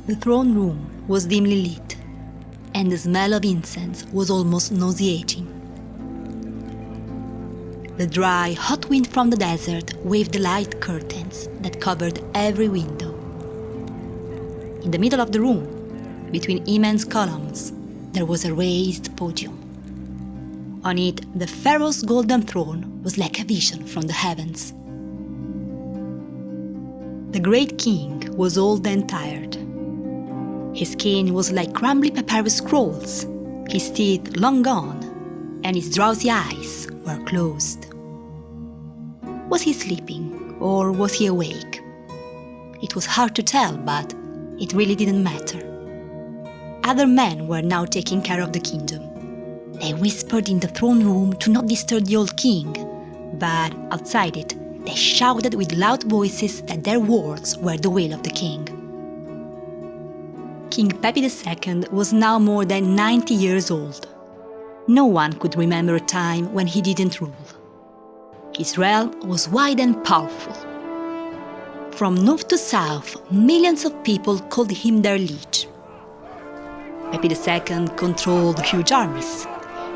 The throne room was dimly lit, and the smell of incense was almost nauseating. The dry, hot wind from the desert waved the light curtains that covered every window. In the middle of the room, between immense columns, there was a raised podium. On it, the pharaoh's golden throne was like a vision from the heavens. The great king was old and tired. His skin was like crumbly papyrus scrolls, his teeth long gone, and his drowsy eyes were closed. Was he sleeping, or was he awake? It was hard to tell, but it really didn't matter. Other men were now taking care of the kingdom. They whispered in the throne room to not disturb the old king, but outside it, they shouted with loud voices that their words were the will of the king. King Pepi II was now more than 90 years old. No one could remember a time when he didn't rule. His realm was wide and powerful. From north to south, millions of people called him their liege. Pepi II controlled huge armies.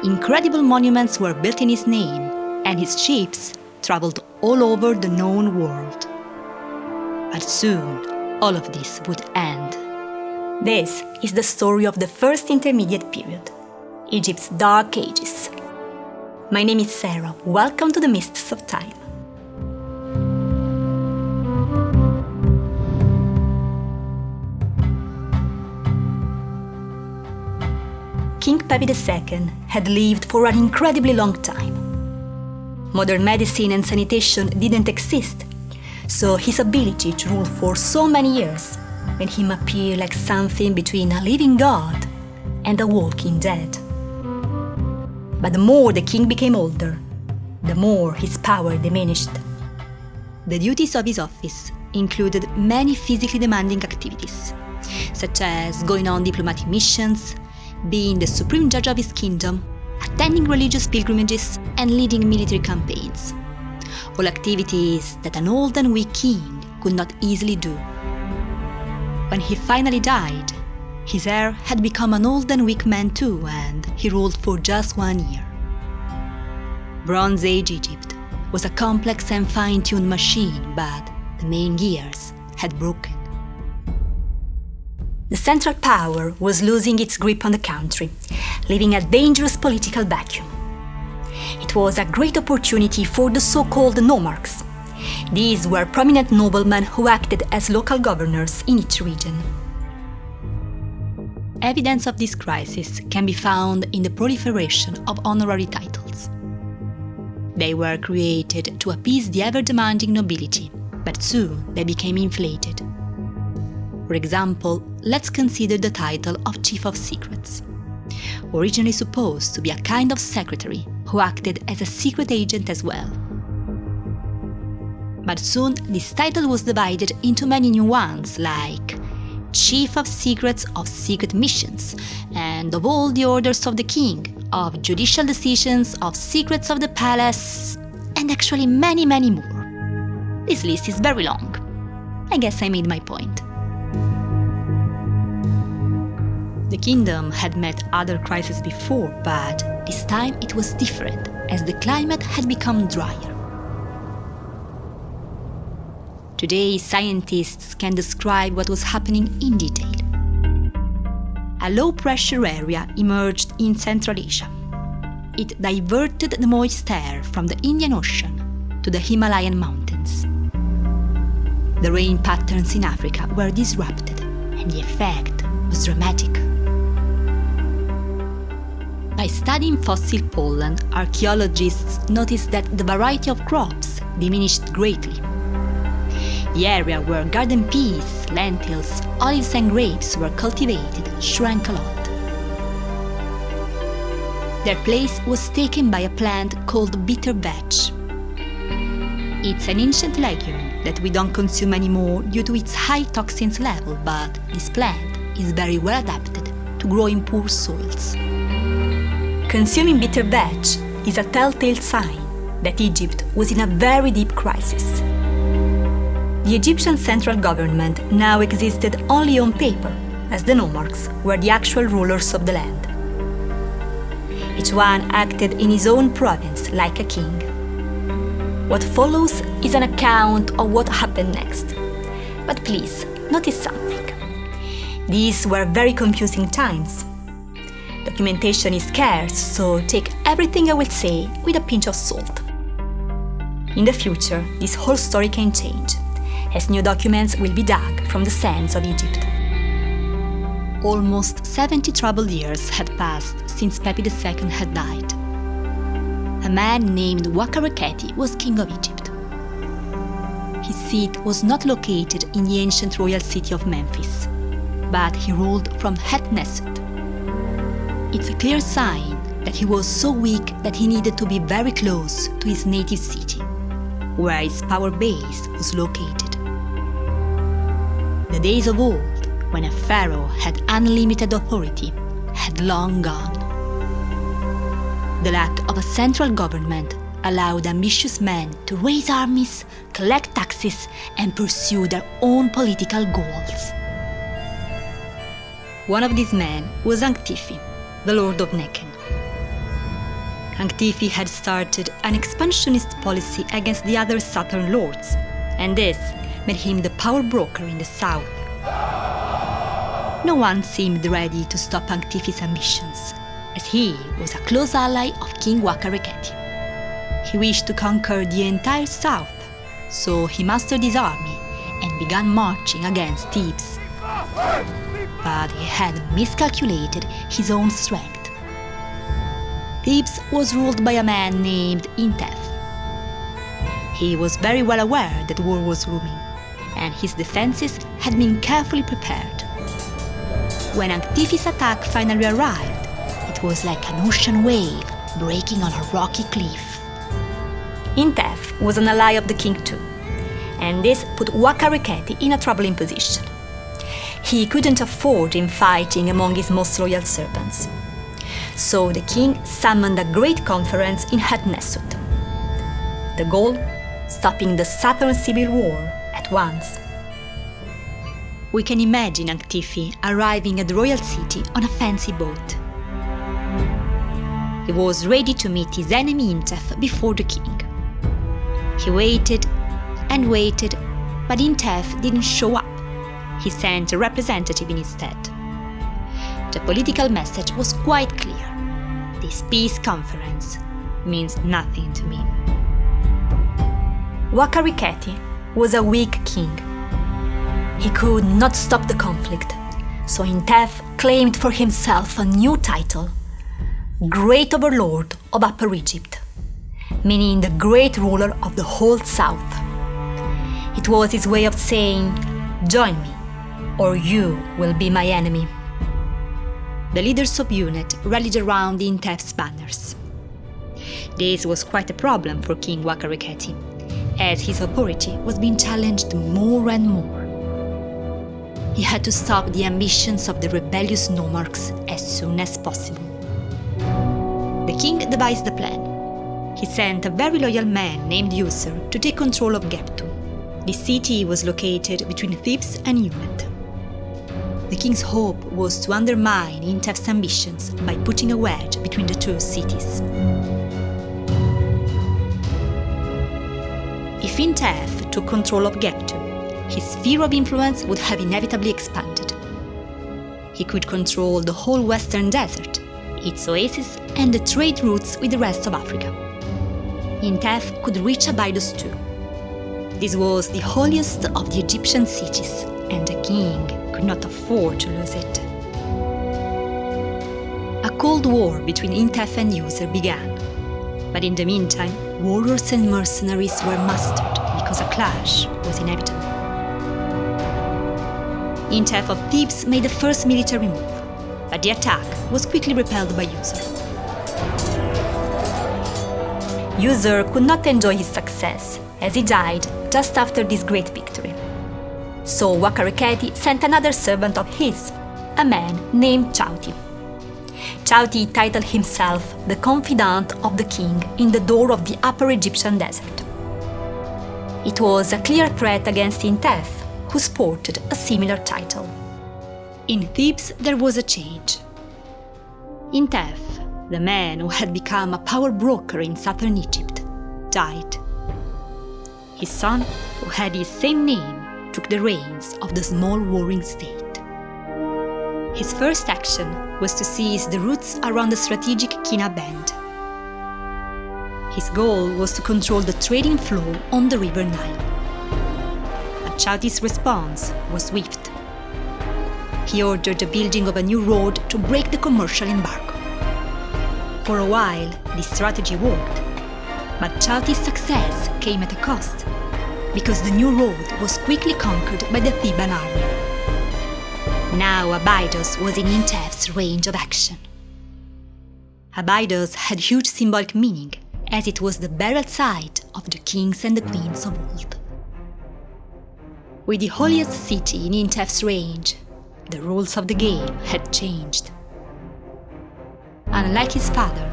Incredible monuments were built in his name, and his ships traveled all over the known world. But soon, all of this would end. This is the story of the first intermediate period, Egypt's Dark Ages. My name is Sarah. Welcome to the Mists of Time. King Pepi II had lived for an incredibly long time. Modern medicine and sanitation didn't exist, so his ability to rule for so many years made him appear like something between a living god and a walking dead. But the more the king became older, the more his power diminished. The duties of his office included many physically demanding activities, such as going on diplomatic missions, being the supreme judge of his kingdom, attending religious pilgrimages, and leading military campaigns. All activities that an old and weak king could not easily do. When he finally died, his heir had become an old and weak man too, and he ruled for just 1 year. Bronze Age Egypt was a complex and fine-tuned machine, but the main gears had broken. The central power was losing its grip on the country, leaving a dangerous political vacuum. It was a great opportunity for the so-called nomarchs. These were prominent noblemen who acted as local governors in each region. Evidence of this crisis can be found in the proliferation of honorary titles. They were created to appease the ever-demanding nobility, but soon they became inflated. For example, let's consider the title of Chief of Secrets. Originally supposed to be a kind of secretary who acted as a secret agent as well. But soon this title was divided into many new ones, like Chief of Secrets of Secret Missions, and of all the orders of the king, of judicial decisions, of secrets of the palace, and actually many more. This list is very long. I guess I made my point. The kingdom had met other crises before, but this time it was different, as the climate had become drier. Today, scientists can describe what was happening in detail. A low-pressure area emerged in Central Asia. It diverted the moist air from the Indian Ocean to the Himalayan mountains. The rain patterns in Africa were disrupted, and the effect was dramatic. By studying fossil pollen, archaeologists noticed that the variety of crops diminished greatly. The area where garden peas, lentils, olives and grapes were cultivated shrank a lot. Their place was taken by a plant called bitter vetch. It's an ancient legume that we don't consume anymore due to its high toxins level, but this plant is very well adapted to grow in poor soils. Consuming bitter vetch is a telltale sign that Egypt was in a very deep crisis. The Egyptian central government now existed only on paper, as the nomarchs were the actual rulers of the land. Each one acted in his own province like a king. What follows is an account of what happened next. But please, notice something. These were very confusing times. Documentation is scarce, so take everything I will say with a pinch of salt. In the future, this whole story can change, as new documents will be dug from the sands of Egypt. Almost 70 troubled years had passed since Pepi II had died. A man named Waka Reketi was king of Egypt. His seat was not located in the ancient royal city of Memphis, but he ruled from Hatshepsut. It's a clear sign that he was so weak that he needed to be very close to his native city, where his power base was located. The days of old, when a pharaoh had unlimited authority, had long gone. The lack of a central government allowed ambitious men to raise armies, collect taxes, and pursue their own political goals. One of these men was Anktifi, the lord of Nekhen. Anktifi had started an expansionist policy against the other southern lords, and this made him the power broker in the south. No one seemed ready to stop Anktifi's ambitions, as he was a close ally of King Waka Reketi. He wished to conquer the entire south, so he mustered his army and began marching against Thebes. But he had miscalculated his own strength. Thebes was ruled by a man named Intef. He was very well aware that war was looming, and his defenses had been carefully prepared. When Anktifi's attack finally arrived, it was like an ocean wave breaking on a rocky cliff. Intef was an ally of the king too, and this put Waka Reketi in a troubling position. He couldn't afford him fighting among his most loyal servants. So the king summoned a great conference in Hatshepsut. The goal? Stopping the southern civil war at once. We can imagine Anktifi arriving at the royal city on a fancy boat. He was ready to meet his enemy Intef before the king. He waited and waited, but Intef didn't show up. He sent a representative instead. The political message was quite clear. This peace conference means nothing to me. Waka Reketi was a weak king. He could not stop the conflict, so Intef claimed for himself a new title, Great Overlord of Upper Egypt, meaning the great ruler of the whole south. It was his way of saying, "Join me, or you will be my enemy." The leaders of UNET rallied around Intef's banners. This was quite a problem for King Waka Reketi, as his authority was being challenged more and more. He had to stop the ambitions of the rebellious nomarchs as soon as possible. The king devised a plan. He sent a very loyal man named User to take control of Gebtu. The city was located between Thebes and UNET. The king's hope was to undermine Intef's ambitions by putting a wedge between the two cities. If Intef took control of Gebtu, his sphere of influence would have inevitably expanded. He could control the whole western desert, its oasis, and the trade routes with the rest of Africa. Intef could reach Abydos too. This was the holiest of the Egyptian cities, and the king could not afford to lose it. A cold war between Intef and User began, but in the meantime, warriors and mercenaries were mustered because a clash was inevitable. Intef of Thebes made the first military move, but the attack was quickly repelled by User. User could not enjoy his success, as he died just after this great victory. So Waka Reketi sent another servant of his, a man named Chauti. Chauti titled himself the confidant of the king in the door of the Upper Egyptian desert. It was a clear threat against Intef, who sported a similar title. In Thebes there was a change. Intef, the man who had become a power broker in southern Egypt, died. His son, who had his same name, took the reins of the small warring state. His first action was to seize the routes around the strategic Kina Bend. His goal was to control the trading flow on the River Nile. But Chaudi's response was swift. He ordered the building of a new road to break the commercial embargo. For a while, this strategy worked, but Chaudi's success came at a cost, because the new road was quickly conquered by the Theban army. Now Abydos was in Intef's range of action. Abydos had huge symbolic meaning, as it was the burial site of the kings and the queens of old. With the holiest city in Intef's range, the rules of the game had changed. Unlike his father,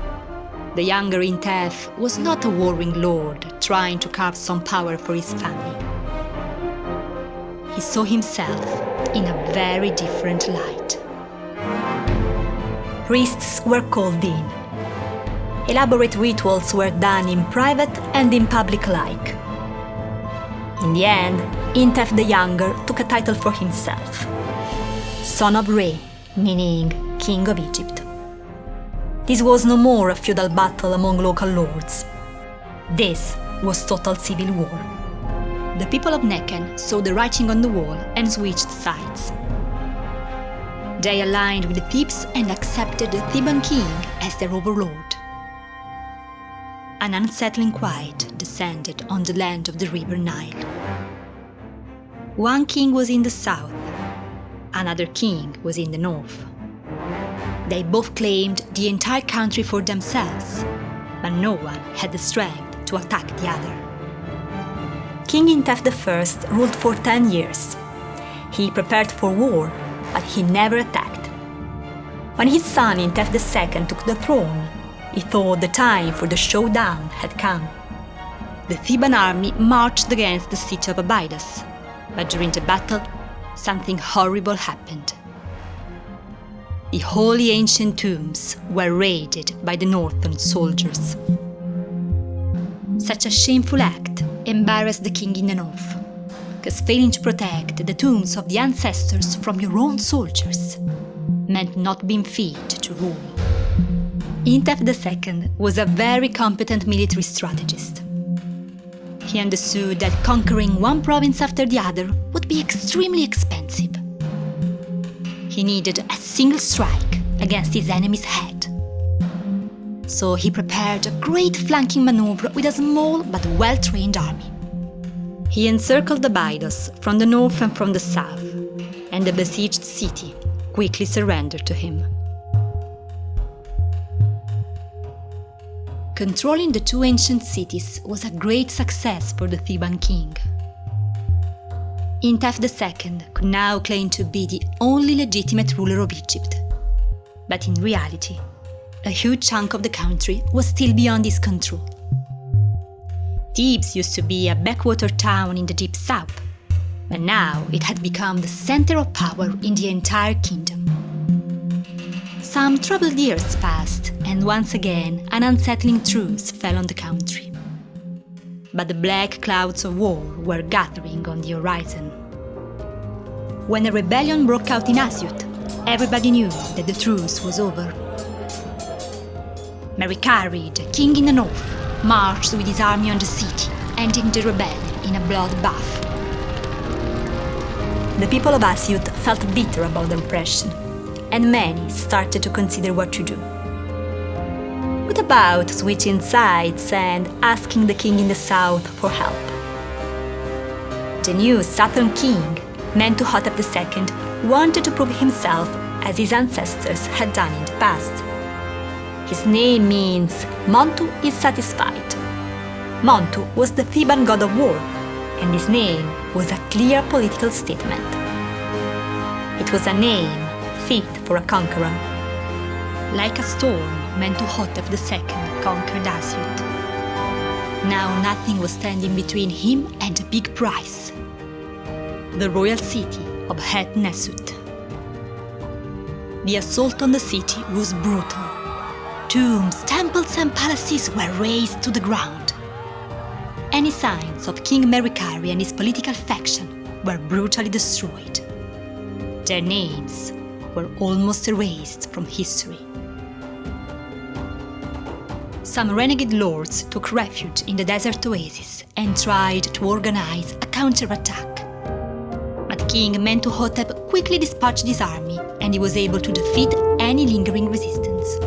the younger Intef was not a warring lord trying to carve some power for his family. He saw himself in a very different light. Priests were called in. Elaborate rituals were done in private and in public alike. In the end, Intef the Younger took a title for himself, Son of Re, meaning King of Egypt. This was no more a feudal battle among local lords. This was total civil war. The people of Nekhen saw the writing on the wall and switched sides. They aligned with the Thebes and accepted the Theban king as their overlord. An unsettling quiet descended on the land of the River Nile. One king was in the south, another king was in the north. They both claimed the entire country for themselves, but no one had the strength to attack the other. King Intef I ruled for 10 years. He prepared for war, but he never attacked. When his son Intef II took the throne, he thought the time for the showdown had come. The Theban army marched against the city of Abydos, but during the battle, something horrible happened. The holy ancient tombs were raided by the northern soldiers. Such a shameful act embarrassed the king in the north, because failing to protect the tombs of the ancestors from your own soldiers meant not being fit to rule. Intef II was a very competent military strategist. He understood that conquering one province after the other would be extremely expensive. He needed a single strike against his enemy's head. So he prepared a great flanking maneuver with a small but well-trained army. He encircled Abydos from the north and from the south, and the besieged city quickly surrendered to him. Controlling the two ancient cities was a great success for the Theban king. Intef II could now claim to be the only legitimate ruler of Egypt. But in reality, a huge chunk of the country was still beyond his control. Thebes used to be a backwater town in the deep south, but now it had become the center of power in the entire kingdom. Some troubled years passed, and once again an unsettling truce fell on the country. But the black clouds of war were gathering on the horizon. When a rebellion broke out in Asyut, everybody knew that the truce was over. Merikarid, king in the north, marched with his army on the city, ending the rebellion in a bloodbath. The people of Asyut felt bitter about the oppression, and many started to consider what to do. What about switching sides and asking the king in the south for help? The new southern king, Mentuhotep II, wanted to prove himself as his ancestors had done in the past. His name means Montu is satisfied. Montu was the Theban god of war, and his name was a clear political statement. It was a name fit for a conqueror. Like a storm, Mentuhotep II conquered Asyut. Now nothing was standing between him and a big prize: the royal city of Het Nesut. The assault on the city was brutal. Tombs, temples and palaces were razed to the ground. Any signs of King Merikari and his political faction were brutally destroyed. Their names were almost erased from history. Some renegade lords took refuge in the desert oasis and tried to organize a counterattack. But King Mentuhotep quickly dispatched his army, and he was able to defeat any lingering resistance.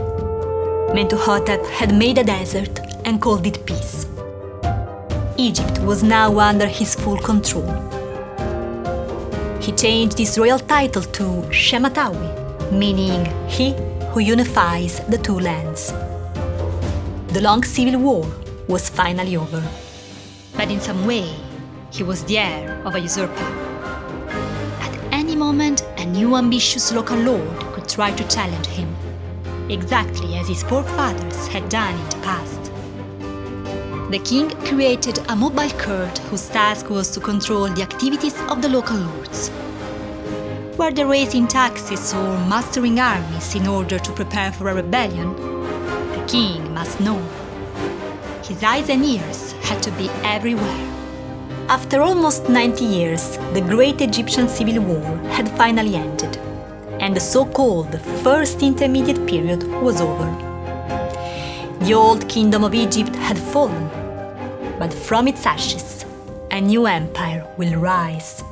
Mentuhotep had made a desert and called it peace. Egypt was now under his full control. He changed his royal title to Shematawi, meaning he who unifies the two lands. The long civil war was finally over. But in some way, he was the heir of a usurper. At any moment, a new ambitious local lord could try to challenge him, exactly as his forefathers had done in the past. The king created a mobile court whose task was to control the activities of the local lords. Were they raising taxes or mustering armies in order to prepare for a rebellion? The king must know. His eyes and ears had to be everywhere. After almost 90 years, the great Egyptian civil war had finally ended, and the so-called First Intermediate Period was over. The old kingdom of Egypt had fallen, but from its ashes, a new empire will rise.